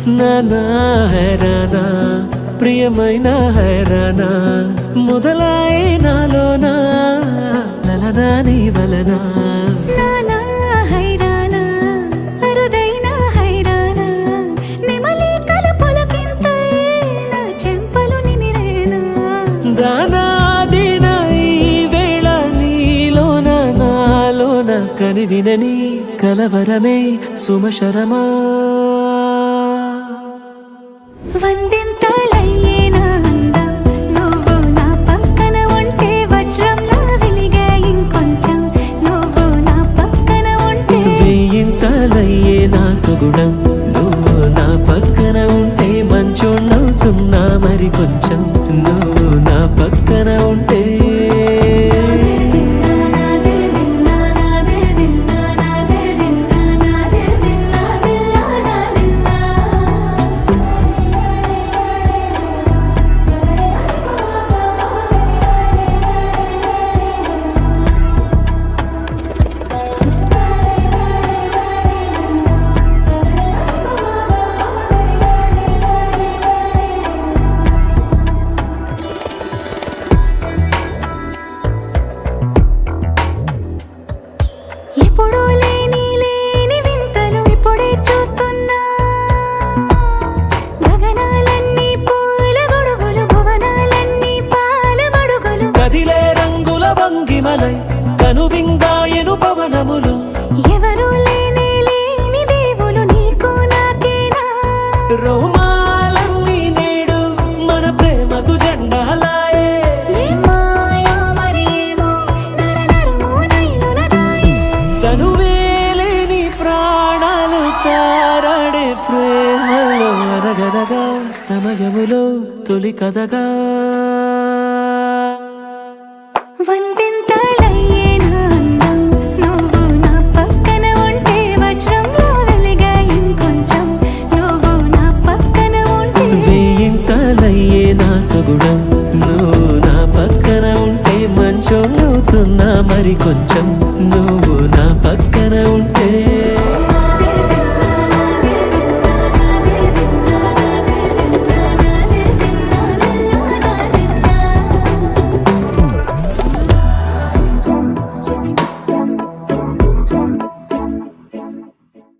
నానా హైరానా ప్రియమైన హైరానా మొదలాయే నాలోనా లలనా నీ వలనా నానా హైరానా అరుదైన హైరానా నెమలి కలుపులకింతై నా చెంపలు నిమిరేనా దానా దినా ఈ వేళ నీలోన నాలోన కనివినని కలవరమే సుమశరమా వందింతలయ్యేనా అందం నువ్వు నా పక్కన ఉంటే వజ్రంలా వెలిగే ఇంకొంచెం నువ్వు నా పక్కన ఉంటే వెయ్యింతలయ్యే నా సుగుణం నువ్వు నా పక్కన ఉంటే మంచోణ్ణవుతున్నా మరి కొంచెం నువ్వు నా పక్కన ఉంటే ఎప్పుడూ లేని వింతలు ఇప్పుడే చూస్తున్నా గగనాలన్నీ పూల గొడుగులు భువనాలన్నీ పాల మడుగులు కదిలే రంగుల భంగిమలై కనువిందాయను పవనములు ఎవరూ లేని దేవులు నీకు నాకేనా రోమాలన్నీ నేడు మన ప్రేమకు జెండాలాయే ఏ మాయా మరి ఏమో నరనరము నైలునదాయే తనువేలేని ప్రాణాలు తారాడే ప్రేమలో అదగదగా సమయములో తొలి కథగా వందింతలయ్యేనా అందం నువ్వు నా పక్కన ఉంటే వజ్రంలా వెలిగే ఇంకొంచెం నువ్వు నా పక్కన ఉంటే వెయ్యింతలయ్యే నా సుగుణం నువ్వు నా పక్కన ఉంటే మంచోణ్ణవుతున్నా మరి కొంచెం నువ్వు